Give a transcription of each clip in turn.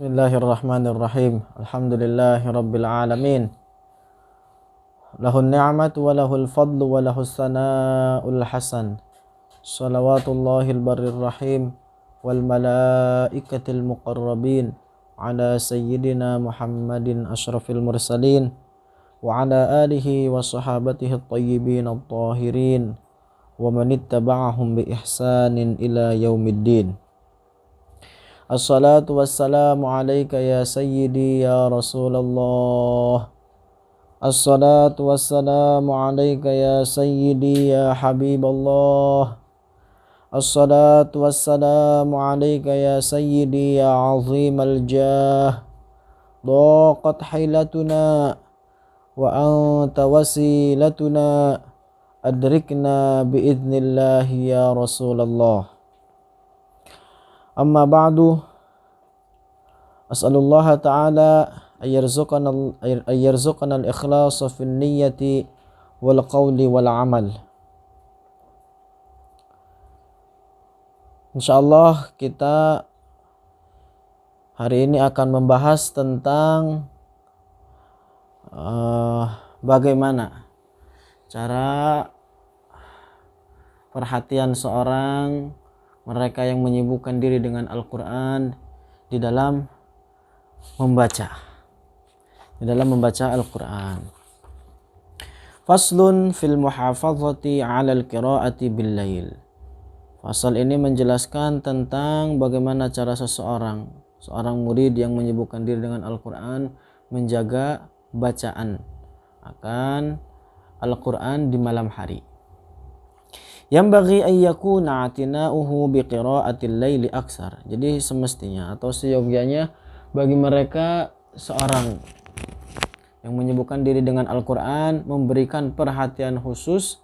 Bismillahirrahmanirrahim. Alhamdulillahi rabbil alamin. Lahun ni'matu wa lahul fadlu wa lahus sana'ul hasan. Salawatullahil barrir rahim wal malaikatil muqarrabin ala sayyidina Muhammadin asyrafil mursalin wa ala alihi wa sahabatihi at-tayyibin at-tahirin wa man ittaba'ahum bi ihsanin ila yaumiddin. Assalatu wassalamu alayka ya sayyidi ya Rasulullah. Assalatu wassalamu alayka ya sayyidi ya Habiballah. Assalatu wassalamu alayka ya sayyidi ya azimal jah. Daqat hilatuna wa anta wasilatuna. Adrikna biidhnillahi ya Rasulullah. Amma ba'du, as'alullah ta'ala ayyarzuqana al-ikhlasa fin niyyati wal qawli wal amal. Insyaallah kita hari ini akan membahas tentang bagaimana cara perhatian seorang mereka yang menyibukkan diri dengan Al-Quran di dalam membaca Al-Quran. Faslun fil muhafazati 'ala al-qira'ati bil lail. Fasal ini menjelaskan tentang bagaimana cara seorang murid yang menyibukkan diri dengan Al-Quran menjaga bacaan akan Al-Quran di malam hari. Yang bagi ayyakuna atina'uhu biqira'atil laili aksar. Jadi semestinya atau seyogyanya bagi mereka seorang yang menyibukkan diri dengan Al-Quran memberikan perhatian khusus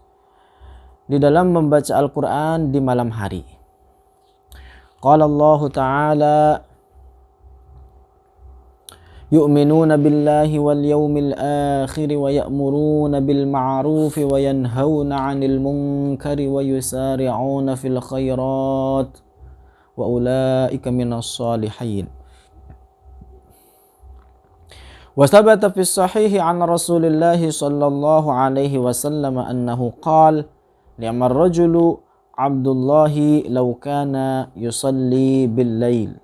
di dalam membaca Al-Quran di malam hari. Qala Allah Ta'ala yu'minuna billahi wal yawmil akhir wa ya'muruna bil ma'ruf wa yanhauna 'anil munkari wa yusari'una fil khairat wa ulaika minas salihin. Wa thabata fis sahih 'an Rasulillah sallallahu alaihi wasallam annahu qala ni'mar rajulu Abdullah law kana yusalli bil lail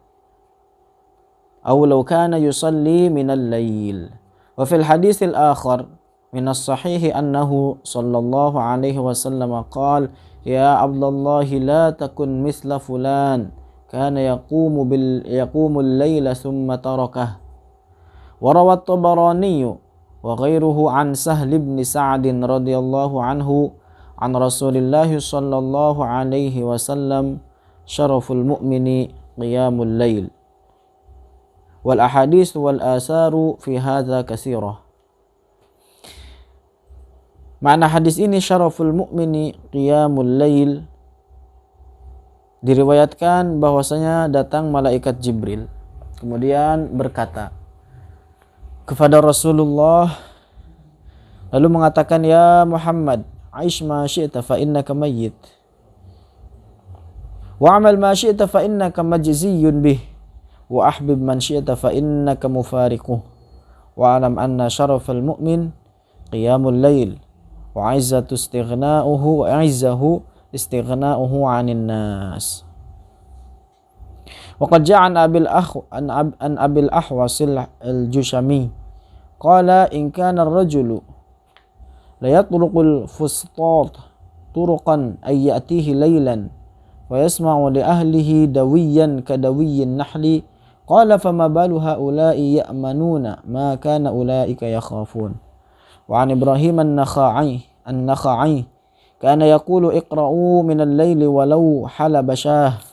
أو لو كان يصلي من الليل. وفي الحديث الآخر من الصحيح أنه صلى الله عليه وسلم قال يا عبد الله لا تكن مثل فلان كان يقوم الليل ثم تركه. وروى الطبراني وغيره عن سهل بن سعد رضي الله عنه عن رسول الله صلى الله عليه وسلم شرف المؤمن قيام الليل. Wal ahadits wal asaru fi hadza katsirah. Makna hadis ini syaraful mu'mini qiyamul lail, diriwayatkan bahwasanya datang malaikat Jibril kemudian berkata kepada Rasulullah lalu mengatakan, ya Muhammad, aish ma syi'ta fa innaka mayyit wa amal ma syi'ta fa innaka majziyun bih wa ahbib man syi'ta fa innaka mufariquh wa alam anna syarafal mu'min qiyamul lail wa 'izzatu istighna'uhu wa 'izzahu istighna'uhu 'anil nas. Wa qad ja'a an abil ahwas al-jushami qala in kana ar-rajulu la yatruqul fustat turuqan ay ya'tihi laylan wa yasma'u li ahlihi dawiyan kadawiyyin nahli. Qala fama balu haula'i ya'manuna ma kana ulaika yakhafun. Wa 'an Ibrahim an-Nakha'i kana yaqulu iqra'u min al-laili walau halaba shah.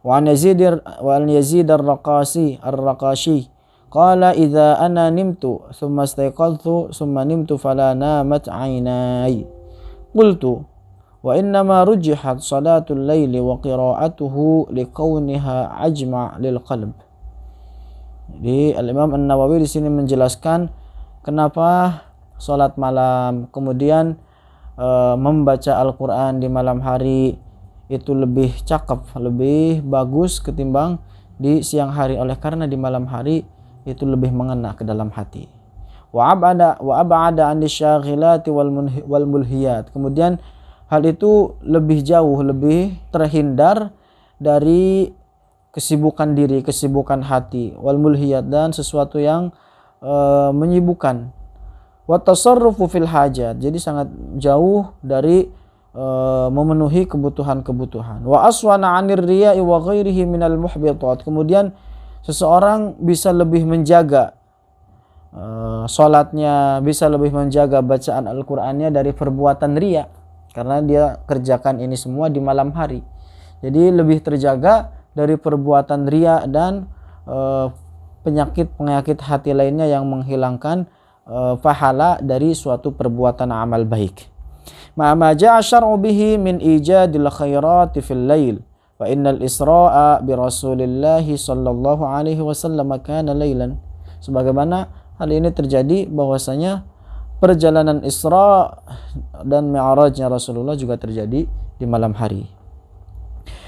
Wa 'an Yazid ar-Raqashi qala idza ana nimtu thumma istayqadhtu thumma nimtu fala namat 'aynai. Qultu wa innama rujihat salatul laili wa qira'atuhu liqauniha ajma' lil qalb. Jadi Al-Imam An-Nawawi di sini menjelaskan kenapa salat malam kemudian membaca Al-Quran di malam hari itu lebih cakep, lebih bagus ketimbang di siang hari, oleh karena di malam hari itu lebih mengena ke dalam hati. Wa ab'ada 'ani syaghilati wal mulhiyat. Kemudian hal itu lebih jauh, lebih terhindar dari kesibukan diri, kesibukan hati, wal mulhiyat, dan sesuatu yang menyibukkan. Wa tasarrufu fil hajat. Jadi sangat jauh dari memenuhi kebutuhan-kebutuhan. Wa aswana 'anir riya'i wa ghairihi minal muhbitat. Kemudian seseorang bisa lebih menjaga salatnya, bisa lebih menjaga bacaan Al-Qur'annya dari perbuatan riya, karena dia kerjakan ini semua di malam hari. Jadi lebih terjaga dari perbuatan riya dan penyakit hati lainnya yang menghilangkan pahala dari suatu perbuatan amal baik. Ma ja'a syar'u bihi min ijadil khairati fil lail, wa innal isra'a bi Rasulillah sallallahu alaihi wasallam kana lailan. Sebagaimana hal ini terjadi bahwasanya perjalanan Isra dan Mi'rajnya Rasulullah juga terjadi di malam hari.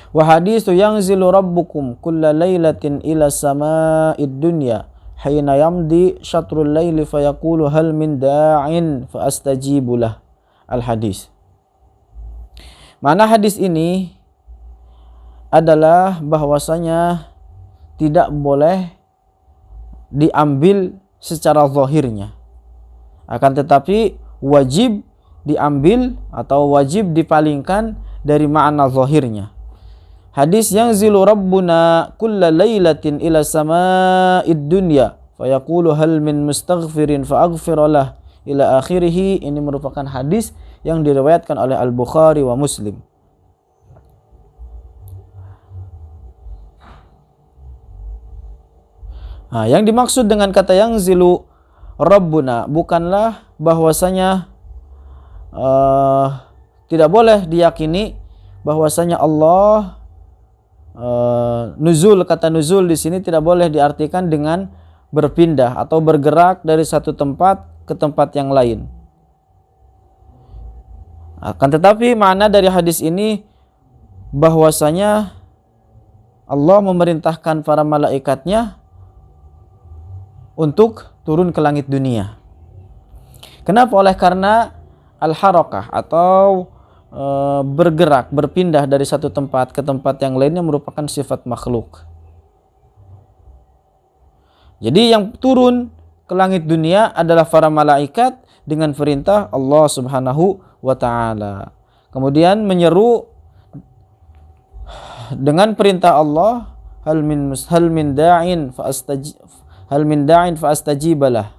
Wa haditsu yanzilu rabbukum kulla lailatin ila sama'id dunya hina yamdi syatrul laili fayaqulu hal min da'in fa astajibu lah. Al-hadis. Mana hadis ini adalah bahwasanya tidak boleh diambil secara zahirnya, akan tetapi wajib diambil atau wajib dipalingkan dari makna zahirnya. Hadis yang zilu rabbuna kulla lailatin ila sama'id dunya fayaqulu hal min mustaghfirin fa'aghfir lah ila akhirih, ini merupakan hadis yang diriwayatkan oleh Al-Bukhari wa Muslim. Nah, yang dimaksud dengan kata yang zilu rabbuna bukanlah bahwasanya tidak boleh diyakini bahwasanya Allah nuzul. Kata nuzul di sini tidak boleh diartikan dengan berpindah atau bergerak dari satu tempat ke tempat yang lain. Akan tetapi makna dari hadis ini bahwasanya Allah memerintahkan para malaikatnya untuk turun ke langit dunia. Kenapa? Oleh karena al-harakah atau bergerak, berpindah dari satu tempat ke tempat yang lainnya merupakan sifat makhluk. Jadi yang turun ke langit dunia adalah para malaikat dengan perintah Allah Subhanahu wa ta'ala. Kemudian menyeru dengan perintah Allah, hal min da'in fa astajibalah.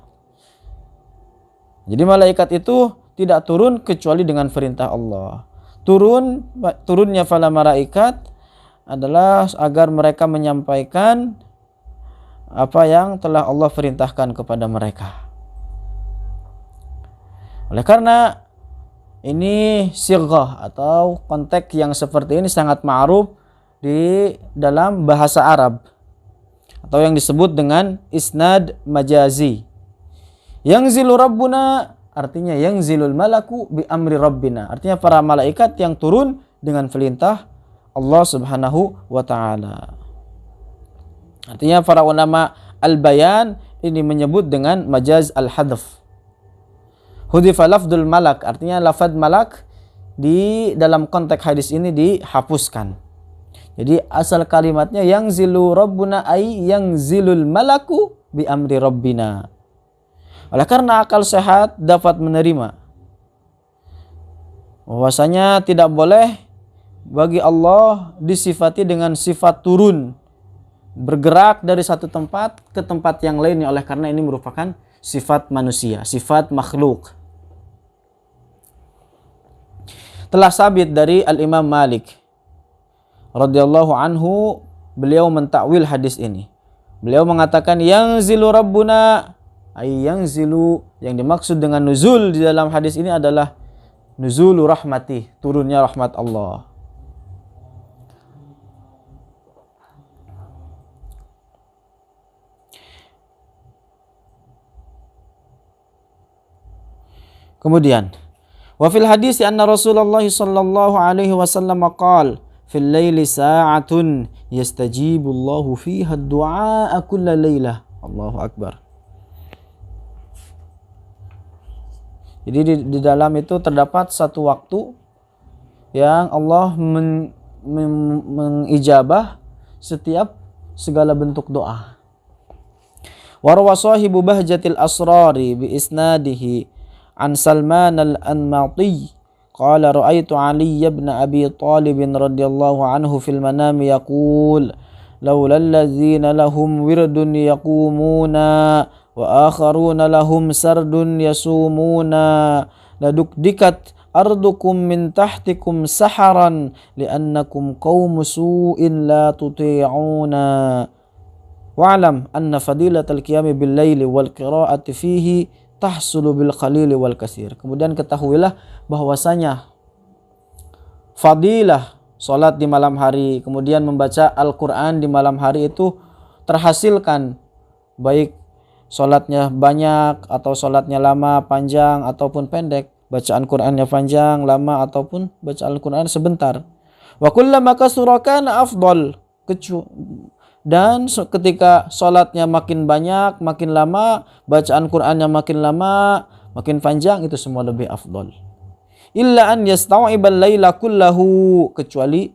Jadi malaikat itu tidak turun kecuali dengan perintah Allah. Turunnya para malaikat adalah agar mereka menyampaikan apa yang telah Allah perintahkan kepada mereka. Oleh karena ini sighah atau konteks yang seperti ini sangat ma'ruf di dalam bahasa Arab atau yang disebut dengan isnad majazi. Yang zilu rabbuna artinya yang zilul malaku bi amri rabbina, artinya para malaikat yang turun dengan perintah Allah Subhanahu wa ta'ala. Artinya para ulama al-bayan ini menyebut dengan majaz al-hadf. Hudifa lafdul malak, artinya lafad malak di dalam konteks hadis ini dihapuskan. Jadi asal kalimatnya yang zilu rabbuna ay yang zilul malaku bi amri rabbina. Oleh karena akal sehat dapat menerima bahwasanya tidak boleh bagi Allah disifati dengan sifat turun, bergerak dari satu tempat ke tempat yang lainnya, oleh karena ini merupakan sifat manusia, sifat makhluk. Telah sabit dari Al-Imam Malik radhiyallahu anhu, beliau mentakwil hadis ini. Beliau mengatakan yang zilu rabbuna ay yang zilu, yang dimaksud dengan nuzul di dalam hadis ini adalah nuzulu rahmati, turunnya rahmat Allah. Kemudian wa fil hadis anna Rasulullah sallallahu alaihi wasallam qaal fil laili sa'atun yastajibullahu fiha ad-du'a kulla lailah. Allahu akbar. Jadi di dalam itu terdapat satu waktu yang Allah mengijabah setiap segala bentuk doa. Wa rawa sahibu bahjatil asrari bi isnadihi an Salman al-Anmati qala ra'aitu Ali ibn Abi Talib radhiyallahu anhu fil manami yaqul laula allazina lahum wirdun yaqumuna wa akharuna lahum sardun yasumuna ladukdikat ardukum min tahtikum saharan li'annakum qawmu su'in la tuti'una wa'lam anna fadilatal qiyami bil laili wal qira'ati fihi tahsulu bil qalili wal katsir. Kemudian ketahuilah bahwasanya fadilah salat di malam hari, kemudian membaca Al-Qur'an di malam hari itu terhasilkan, baik salatnya banyak atau salatnya lama, panjang ataupun pendek, bacaan Qur'annya panjang, lama ataupun bacaan Al-Qur'an sebentar. Wa kullama kasura kana afdal. Dan ketika salatnya makin banyak, makin lama, bacaan Qur'annya makin lama, makin panjang, itu semua lebih afdal. Illa an yasta'ibal laila kullahu, kecuali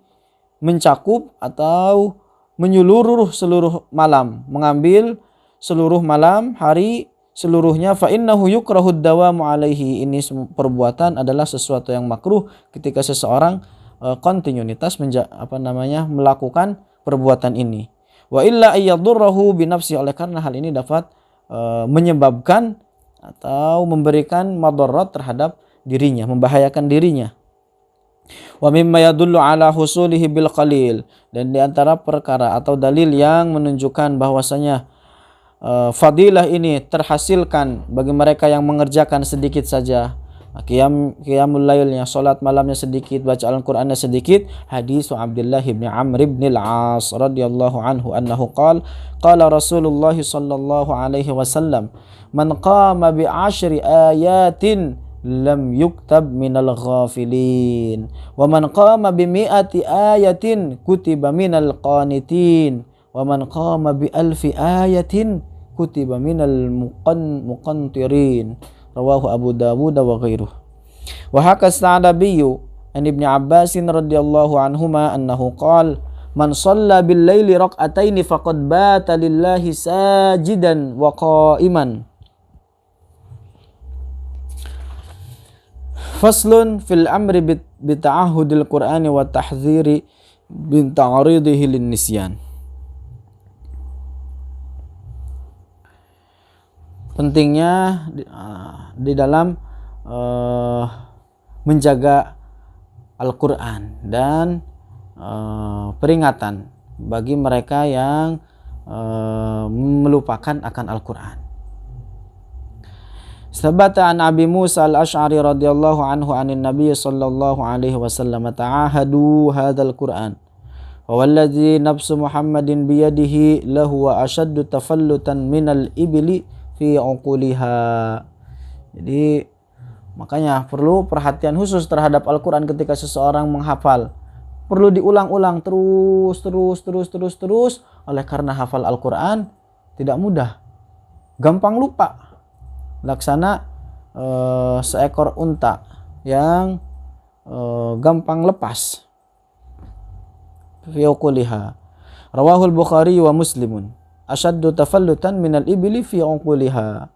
mencakup atau menyeluruh seluruh malam, mengambil seluruh malam hari seluruhnya. Fa innahu yukrahud dawamu alaihi, ini perbuatan adalah sesuatu yang makruh ketika seseorang kontinuitas melakukan perbuatan ini. Wa illa ayyadurrahu binafsi, oleh karena hal ini dapat menyebabkan atau memberikan madarat terhadap dirinya, membahayakan dirinya. Wa mimma yadullu ala husulihi bil qalil, dan di antara perkara atau dalil yang menunjukkan bahwasanya fadilah ini terhasilkan bagi mereka yang mengerjakan sedikit saja, qiyamul lailnya, salat malamnya sedikit, baca Al-Qur'annya sedikit. Hadis Abdullah bin Amr bin al-As radhiyallahu anhu annahu qala Rasulullah sallallahu alaihi wasallam man qama bi 10 ayatin lam yuktab minal ghafilin wa man qama bi 100 ayatin kutiba minal qanitin wa man qama bi 1000 ayatin kutiba minal muqantirin. Rawahu Abu Dawud wa ghairuh. Wa haka Sa'dabiyyu an Ibnu Abbas radhiyallahu anhuma annahu qala man shalla bil laili rak'ataini faqad bata lillahi sajidan wa qa'iman. Faslun fil amri bi ta'ahhudil Qur'ani wa tahdhiri bin ta'ridihi lin nisyan. Pentingnya di dalam menjaga Al-Quran dan peringatan bagi mereka yang melupakan akan Al-Quran. Sabata an Abi Musa al-Ash'ari radhiyallahu anhu anin Nabi sallallahu alaihi wasallam ta'ahadu hadzal Qur'an wa walladzi nafsu Muhammadin biyadihi lahu wa ashaddu tafallutan minal ibli fi uquliha. Jadi makanya perlu perhatian khusus terhadap Al-Quran ketika seseorang menghafal. Perlu diulang-ulang terus oleh karena hafal Al-Quran tidak mudah, gampang lupa. Laksana seekor unta yang gampang lepas. Fi uquliha. Rawahul Bukhari wa Muslimun. Ashaddu tafallutan minal ibli fi uquliha.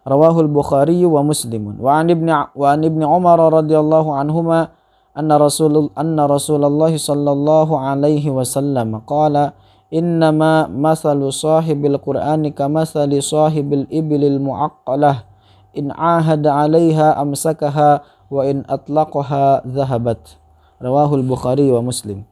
Rawahul Bukhari wa Muslimun. Wa an ibni Umar radhiyallahu anhuma anna Rasulullah sallallahu alaihi wasallam qala innama mathalu sahibil Qur'ani kamathali sahibil iblil mu'aqqalah in ahada 'alaiha amsakaha wa in atlaqaha dhahabat. Rawahul Bukhari wa Muslim.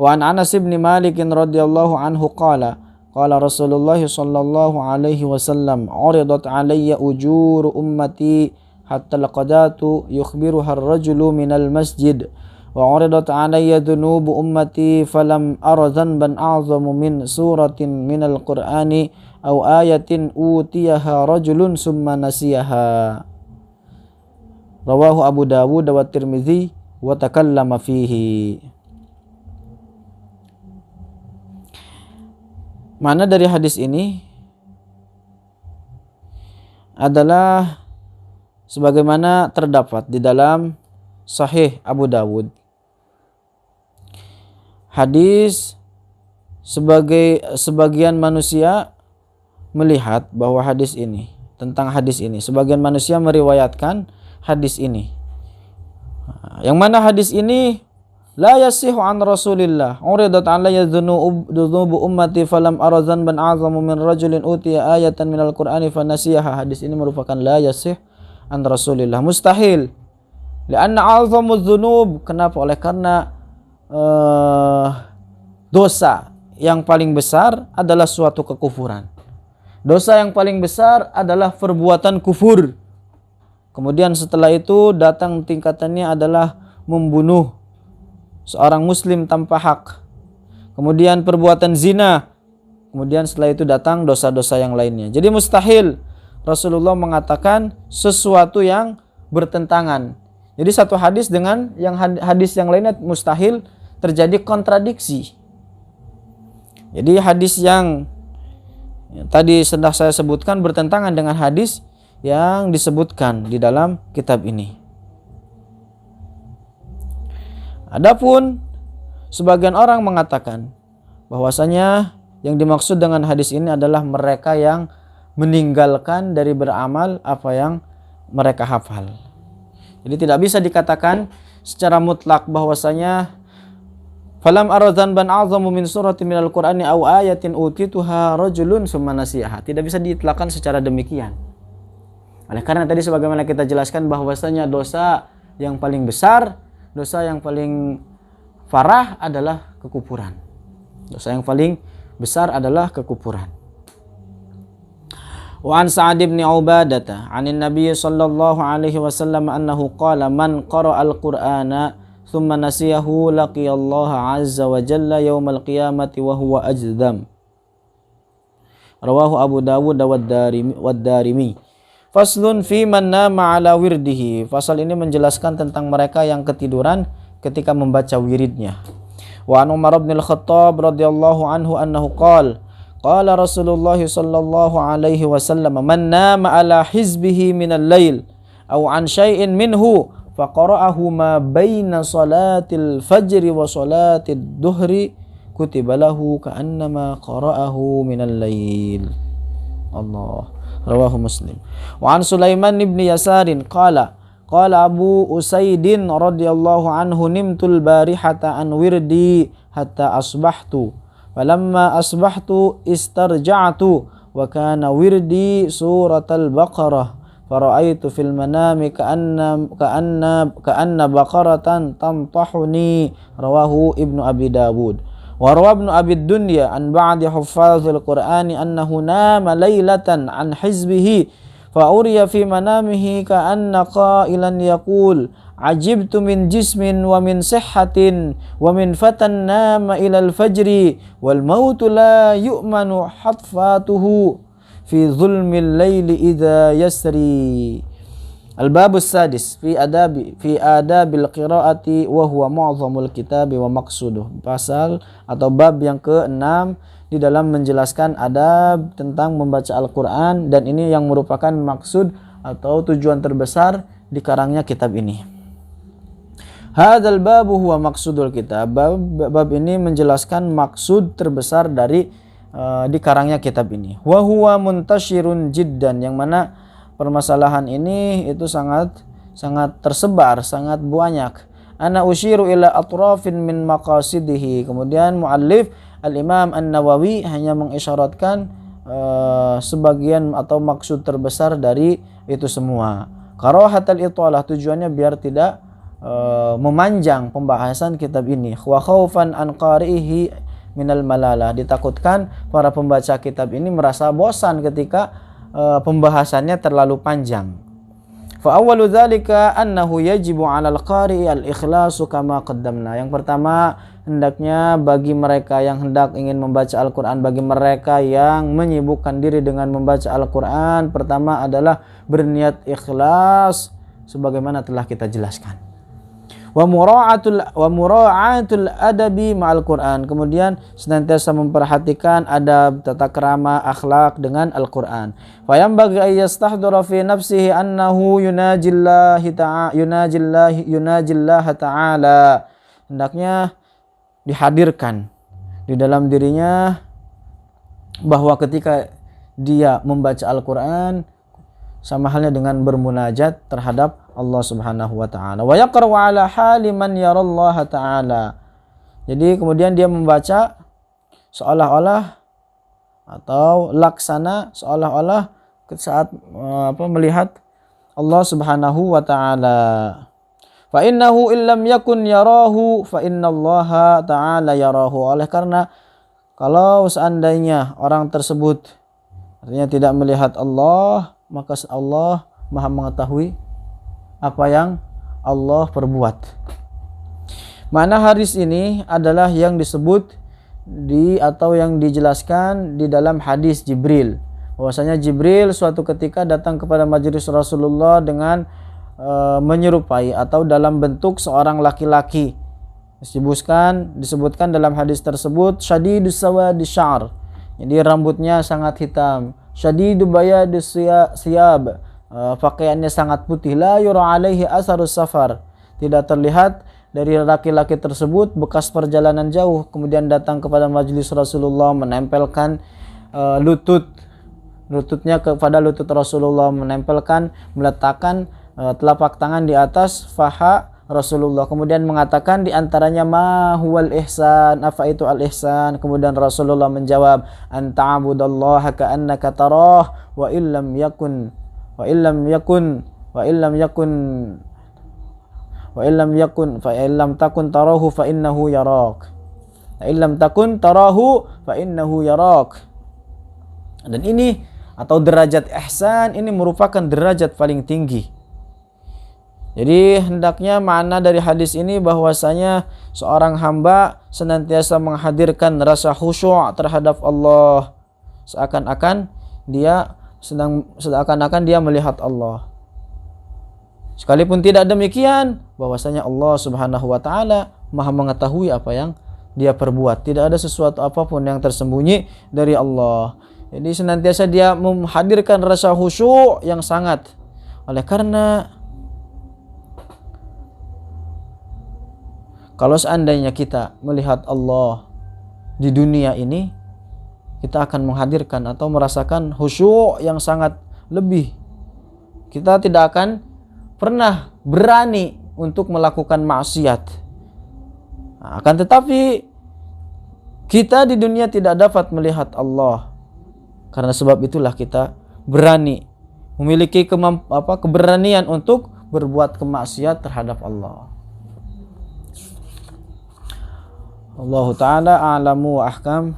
Wa an Anas bin Malik radhiyallahu anhu qala Rasulullah sallallahu alaihi wasallam uridat alayya ujur ummati hatta alqadatu yukhbiruha ar-rajulu minal masjid wa uridat alayya dhunubu ummati falam ara dhanban a'zamu min suratin minal qur'ani aw ayatin utiyaha rajulun summa nasiyaha. Rawahu Abu Dawud wa Tirmidzi wa takallama fihi. Makna dari hadis ini adalah sebagaimana terdapat di dalam Sahih Abu Dawud. Hadis sebagian manusia melihat bahwa tentang hadis ini, sebagian manusia meriwayatkan hadis ini. Yang mana hadis ini la yasihu an Rasulillah. Uridat alayya dhunubu ummati falam ara dhanban a'zamu min rajulin utiya ayatan minal Qur'ani fanasiyaha. Hadis ini merupakan la yasih an Rasulillah, mustahil. Lianna a'zamu dhunub. Kenapa? Oleh karena dosa yang paling besar adalah suatu kekufuran. Dosa yang paling besar adalah perbuatan kufur. Kemudian setelah itu datang tingkatannya adalah membunuh seorang muslim tanpa hak. Kemudian perbuatan zina. Kemudian setelah itu datang dosa-dosa yang lainnya. Jadi mustahil Rasulullah mengatakan sesuatu yang bertentangan. Jadi satu hadis dengan yang hadis yang lainnya mustahil terjadi kontradiksi. Jadi hadis yang tadi sudah saya sebutkan bertentangan dengan hadis yang disebutkan di dalam kitab ini. Adapun sebagian orang mengatakan bahwasanya yang dimaksud dengan hadis ini adalah mereka yang meninggalkan dari beramal apa yang mereka hafal. Jadi tidak bisa dikatakan secara mutlak bahwasanya falam ara dzanban a'zamu min surati minal Qur'ani aw ayatin utituha rajulun summa nasiyaha. Tidak bisa diitlakkan secara demikian. Oleh karena tadi sebagaimana kita jelaskan bahwasanya dosa yang paling besar, dosa yang paling parah adalah kekufuran. Dosa yang paling besar adalah kekufuran. Wa an Sa'ad bin Ubadah 'anin Nabi sallallahu alaihi wasallam annahu qala man qara'a al-Qur'ana thumma nasiyahu laqiyallaha 'azza wa jalla yaumal qiyamati wa huwa ajdam. Rawahu Abu Dawud wad Darimi. Faslun fi man nama ala wirdihi. Fasal ini menjelaskan tentang mereka yang ketiduran ketika membaca wiridnya. Wa an Umar bin Al-Khattab radhiyallahu anhu annahu qala Rasulullah sallallahu alaihi wasallam man nama ala hizbihi minal lail aw an syai'in minhu faqara'ahu ma baina salatil fajri wa salatid duhri kutiba lahu ka'annama qara'ahu minal lail. Allah. Rawahu Muslim. Wa an Sulaiman ibn Yasarin qala Abu Usaidin radhiyallahu anhu nimtul barihata an wirdi hatta asbahtu falamma asbahtu istarja'tu wa kana wirdi suratal baqarah fara'aitu fil manami ka'anna baqaratan tamtahuni. Rawahu Ibnu Abi Dawud. وروى ابن أبي الدنيا عن بعض حفاظ القرآن أنه نام ليلة عن حزبه فأري في منامه كأن قائلا يقول عجبت من جسم ومن صحة ومن فتى نام إلى الفجر والموت لا يؤمن حطفاته في ظلم الليل إذا يسري. Al-Babus Sadis fi adabil qiraati wa huwa mu'zamul kitabi wa maqsuduh. Pasal atau bab yang ke-6 di dalam menjelaskan adab tentang membaca Al-Qur'an, dan ini yang merupakan maksud atau tujuan terbesar dikarangnya kitab ini. Hadzal babu huwa maqsudul kitab. Bab ini menjelaskan maksud terbesar dari dikarangnya kitab ini. Wa huwa muntashirun jiddan, yang mana permasalahan ini itu sangat tersebar, sangat banyak. Ana usyiru ila atrafin min maqasidihi. Kemudian muallif Al-Imam An-Nawawi hanya mengisyaratkan sebagian atau maksud terbesar dari itu semua. Karahatul italah, tujuannya biar tidak memanjang pembahasan kitab ini. Wa khaufan an qari'ihi minal malalah, ditakutkan para pembaca kitab ini merasa bosan ketika pembahasannya terlalu panjang. Fa awwalu dzalika annahu yajibu 'alal qari'i al-ikhlasu kama qaddamna. Yang pertama, hendaknya bagi mereka yang hendak ingin membaca Al-Qur'an, bagi mereka yang menyibukkan diri dengan membaca Al-Qur'an, pertama adalah berniat ikhlas sebagaimana telah kita jelaskan. wa mura'atul adabi ma'al Quran. Kemudian senantiasa memperhatikan adab, tata krama, akhlak dengan Al-Qur'an. Fa yanbaghi ay yastahdira fi nafsihi annahu yunajillaha ta'ala. Hendaknya dihadirkan di dalam dirinya bahwa ketika dia membaca Al-Qur'an sama halnya dengan bermunajat terhadap Allah Subhanahu wa taala. Wa yaqra'u ala hali man yarallaha taala. Jadi kemudian dia membaca seolah-olah atau laksana seolah-olah saat melihat Allah Subhanahu wa taala. Fa innahu illam yakun yarahu fa innallaha taala yarahu. Oleh karena kalau seandainya orang tersebut artinya tidak melihat Allah, maka Allah Maha mengetahui apa yang Allah perbuat. Mana hadis ini adalah yang disebut atau yang dijelaskan di dalam hadis Jibril. Bahwasanya Jibril suatu ketika datang kepada majelis Rasulullah dengan menyerupai atau dalam bentuk seorang laki-laki. Disebutkan dalam hadis tersebut syadidus sawadis sya'r. Jadi rambutnya sangat hitam. Syadidu bayadis siyab. Pakaiannya sangat putih, la yura alaihi asarus safar, tidak terlihat dari laki-laki tersebut bekas perjalanan jauh. Kemudian datang kepada majelis Rasulullah, menempelkan lututnya kepada lutut Rasulullah, meletakkan telapak tangan di atas paha Rasulullah, kemudian mengatakan di antaranya ma huwal ihsan, apa itu al ihsan. Kemudian Rasulullah menjawab, anta'budallaha ka'annaka tarah wa illam takun tarahu fa innahu yarak. Illam takun tarahu fa innahu yarak. Dan ini atau derajat ihsan ini merupakan derajat paling tinggi. Jadi hendaknya makna dari hadis ini bahwasanya seorang hamba senantiasa menghadirkan rasa khusyuk terhadap Allah, seakan-akan dia melihat Allah. Sekalipun tidak demikian, bahwasanya Allah Subhanahu wa taala Maha mengetahui apa yang dia perbuat. Tidak ada sesuatu apapun yang tersembunyi dari Allah. Jadi senantiasa dia menghadirkan rasa khusyuk yang sangat. Oleh karena kalau seandainya kita melihat Allah di dunia ini, kita akan menghadirkan atau merasakan khusyuk yang sangat lebih. Kita tidak akan pernah berani untuk melakukan maksiat. Akan tetapi kita di dunia tidak dapat melihat Allah. Karena sebab itulah kita berani, memiliki keberanian untuk berbuat kemaksiat terhadap Allah. Allah Ta'ala a'lamu wa ahkam.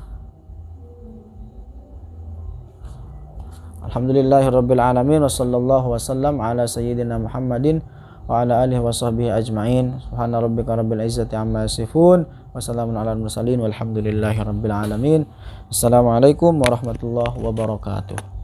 Alhamdulillahirabbil alamin wa sallallahu wasallam ala sayyidina Muhammadin wa ala alihi wa sahbihi ajma'in. Subhana rabbika rabbil izzati amma yasifun wa salamun alal mursalin walhamdulillahirabbil alamin. Assalamualaikum warahmatullahi wabarakatuh.